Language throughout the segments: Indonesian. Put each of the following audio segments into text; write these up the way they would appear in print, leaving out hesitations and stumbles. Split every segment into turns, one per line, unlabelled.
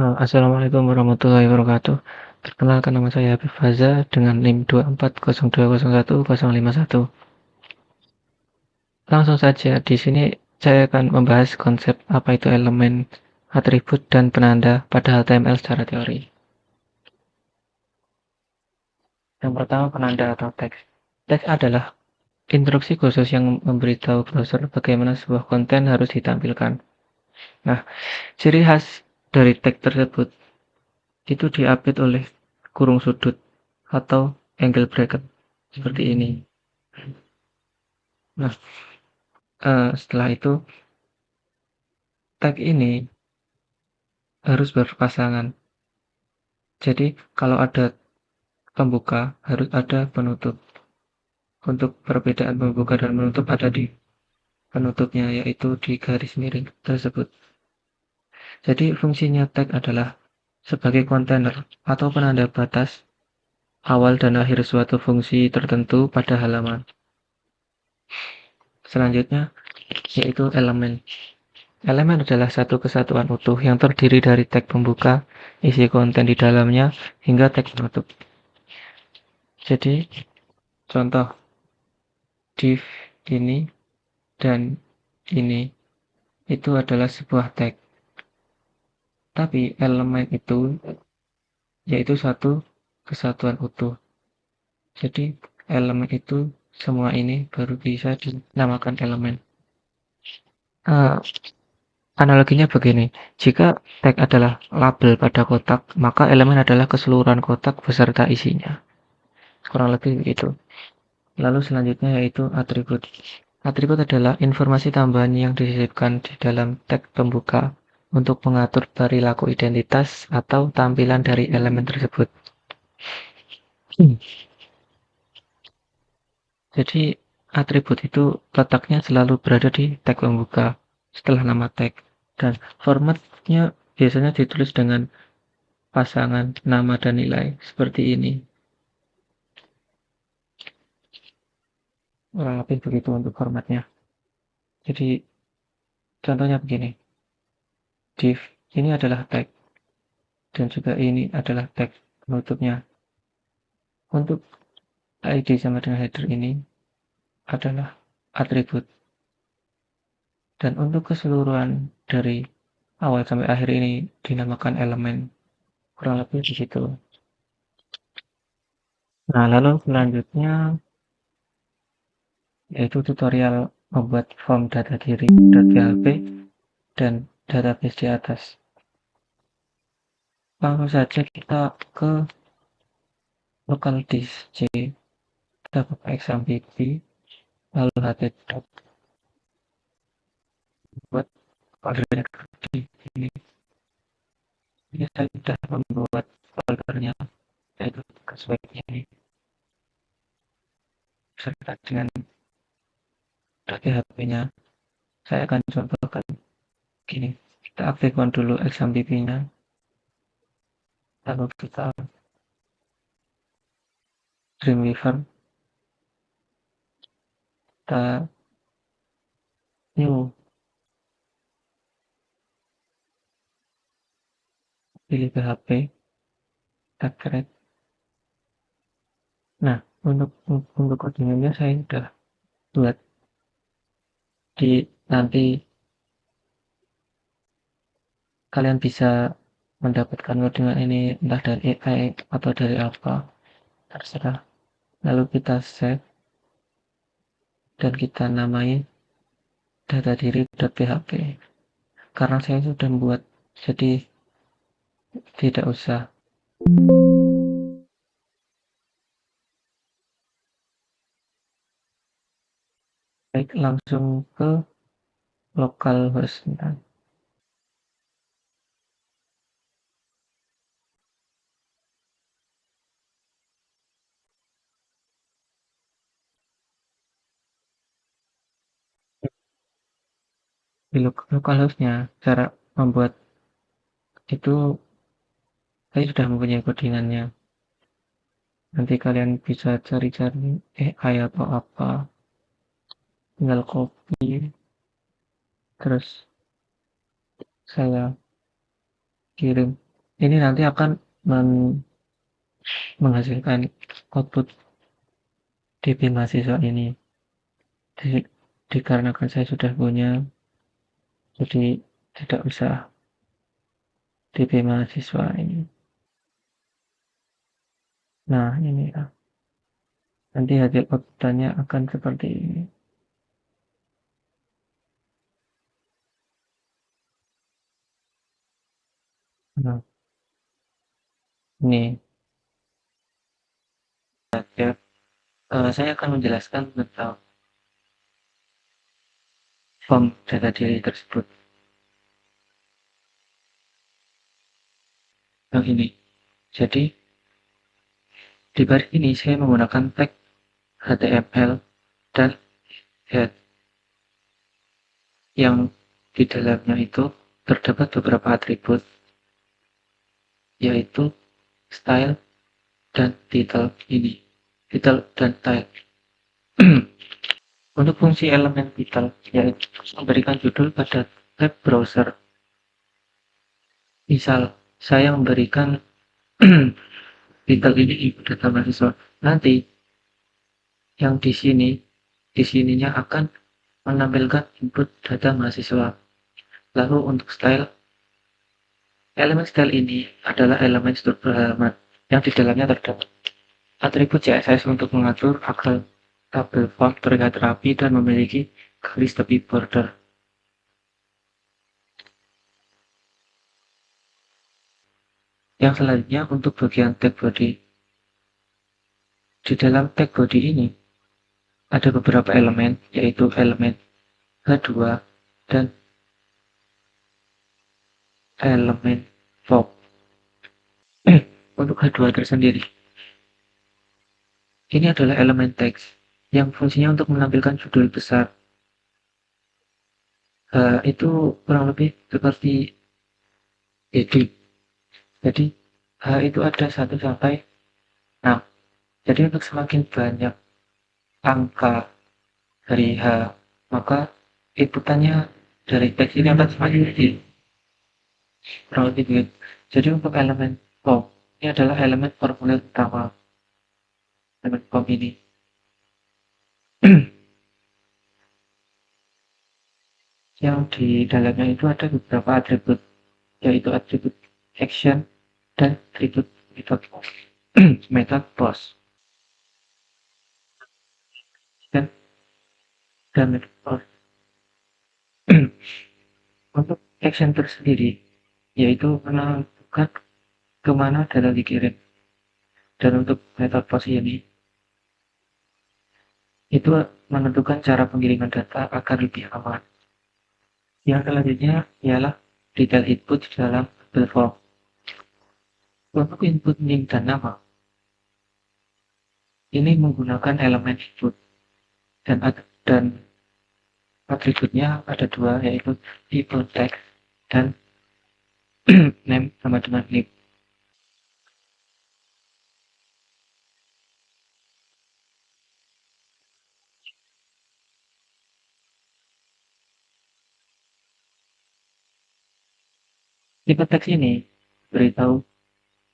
Assalamualaikum warahmatullahi wabarakatuh. Perkenalkan nama saya Habib Faza dengan NIM 2402010151. Langsung saja, di sini saya akan membahas konsep apa itu elemen, atribut, dan penanda pada HTML secara teori. Yang pertama, penanda atau teks. Teks adalah instruksi khusus yang memberitahu browser bagaimana sebuah konten harus ditampilkan. Nah, ciri khas dari teks tersebut itu diapit oleh kurung sudut atau angle bracket seperti ini. Nah, setelah itu tag ini harus berpasangan. Jadi kalau ada pembuka harus ada penutup. Untuk perbedaan pembuka dan penutup ada di penutupnya, yaitu di garis miring tersebut. Jadi fungsinya tag adalah sebagai kontainer atau penanda batas awal dan akhir suatu fungsi tertentu pada halaman. Selanjutnya yaitu elemen. Elemen adalah satu kesatuan utuh yang terdiri dari tag pembuka, isi konten di dalamnya, hingga tag penutup. Jadi, contoh div ini dan ini itu adalah sebuah tag. Tapi elemen itu yaitu satu kesatuan utuh. Jadi, elemen itu semua ini baru bisa dinamakan elemen. Analoginya begini, jika tag adalah label pada kotak, maka elemen adalah keseluruhan kotak beserta isinya. Kurang lebih begitu. Lalu selanjutnya yaitu atribut. Atribut adalah informasi tambahan yang disisipkan di dalam tag pembuka untuk mengatur perilaku identitas atau tampilan dari elemen tersebut. Jadi atribut itu letaknya selalu berada di tag pembuka setelah nama tag, dan formatnya biasanya ditulis dengan pasangan nama dan nilai seperti ini. Kurang lebih begitu untuk formatnya. Jadi contohnya begini, div ini adalah tag dan juga ini adalah tag penutupnya. Untuk ID sama dengan header ini adalah atribut, dan untuk keseluruhan dari awal sampai akhir ini dinamakan elemen. Kurang lebih begitu. Nah, lalu selanjutnya yaitu tutorial membuat form data diri.php dan database di atas. Langsung saja kita ke local disk C, kita buka example lalu ht buat foldernya di sini. Ini saya sudah membuat foldernya, yaitu sebaiknya ini serta dengan php-nya. Saya akan contohkan gini, kita aktifkan dulu XMPP-nya, lalu kita Dreamweaver, kita new, pilih PHP, kita create. Nah, untuk codingannya saya sudah buat di nanti kalian bisa mendapatkan codingan ini entah dari AI atau dari apa, terserah. Lalu kita save dan kita namai data diri.php. Karena saya sudah membuat, jadi tidak usah. Baik, langsung ke localhost. Di localhost-nya, cara membuat itu saya sudah mempunyai codingannya. Nanti kalian bisa cari-cari AI atau apa, tinggal copy, terus saya kirim Ini nanti akan menghasilkan output DP mahasiswa ini. Dikarenakan saya sudah punya, jadi tidak usah DP mahasiswa ini. Nah, ini ya. Nanti hasil outputnya akan seperti ini. Nah, ini ya. Saya akan menjelaskan tentang form data diri tersebut. Yang ini. Jadi, di baris ini saya menggunakan tag HTML dan head yang di dalamnya itu terdapat beberapa atribut, yaitu style dan title ini. Title dan tag. Untuk fungsi elemen title, yaitu memberikan judul pada tab browser. Misal, saya memberikan title ini ibu data mahasiswa. Nanti, yang di sininya akan menampilkan input data mahasiswa. Lalu untuk style, elemen style ini adalah elemen struktur halaman yang di dalamnya terdapat atribut CSS untuk mengatur agar tabel form terlihat rapi dan memiliki garis tepi border. Yang selanjutnya untuk bagian tag body. Di dalam tag body ini ada beberapa elemen, yaitu elemen H2 dan elemen font. Untuk H2 tersendiri, ini adalah elemen teks yang fungsinya untuk menampilkan judul besar. Itu kurang lebih seperti heading. Jadi H itu ada 1 sampai 6. Jadi untuk semakin banyak angka dari H, maka inputannya dari teks ini akan semakin kecil. Kurang lebih begitu. Jadi untuk elemen form, ini adalah elemen formulir utama. Elemen form ini. Yang di dalamnya itu ada beberapa atribut, yaitu atribut action dan atribut method method post dan method post. Untuk action tersendiri, yaitu menentukan kemana data dikirim. Dan untuk method post ini, itu menentukan cara pengiriman data agar lebih aman. Yang selanjutnya ialah detail input di dalam tabel form. Untuk input name dan nama, ini menggunakan elemen input dan atributnya ada 2, yaitu tipe text dan name sama dengan name. Tipe teks ini beritahu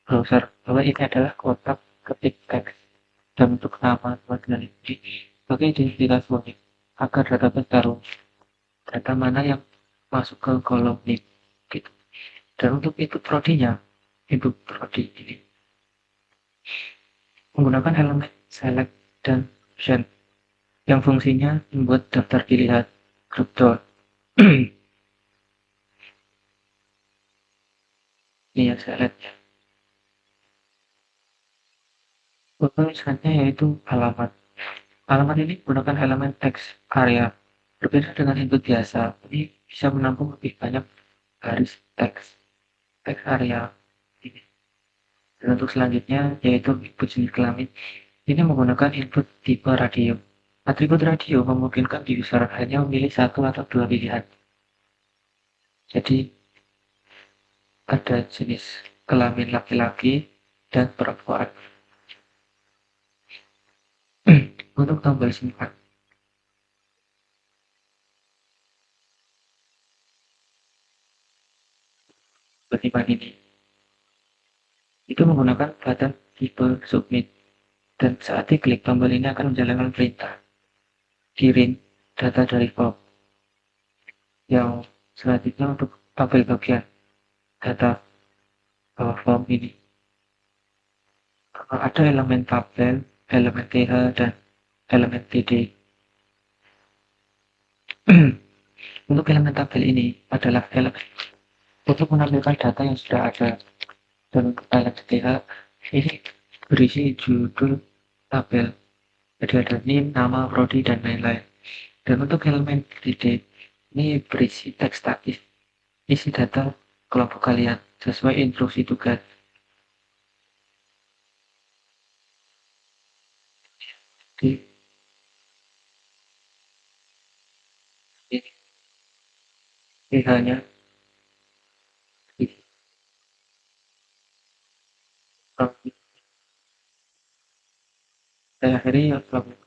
browser bahwa ini adalah kotak ketik teks dan untuk nama sama dengan ini sebagai identitas unik agar database taruh data mana yang masuk ke kolom name gitu. Dan untuk input prodinya, input prodi ini menggunakan elemen select dan option yang fungsinya membuat daftar pilihan group dot. Ini yang select. Tulisannya yaitu alamat. Alamat ini menggunakan elemen teks area. Berbeda dengan input biasa, ini bisa menampung lebih banyak garis teks area ini. Dan untuk selanjutnya yaitu input jenis kelamin. Ini menggunakan input tipe radio. Atribut radio memungkinkan user hanya memilih 1 atau 2 pilihan. Jadi ada jenis kelamin laki-laki dan perempuan. Untuk tombol simpan, seperti ini. Itu menggunakan button tipe submit, dan saat diklik tombol ini akan menjalankan perintah kirim data dari form. Yang selanjutnya untuk tabel bagian data form ini, ada elemen tabel, elemen TH, dan elemen TD. Untuk elemen tabel ini adalah elemen untuk menampilkan data yang sudah ada, dan untuk elemen TH ini berisi judul tabel, jadi ada NIM, nama, prodi, dan lain-lain. Dan untuk elemen TD ini berisi teks statis, isi data kelompok kalian sesuai instruksi tugas. Di TH-nya saya akhiri.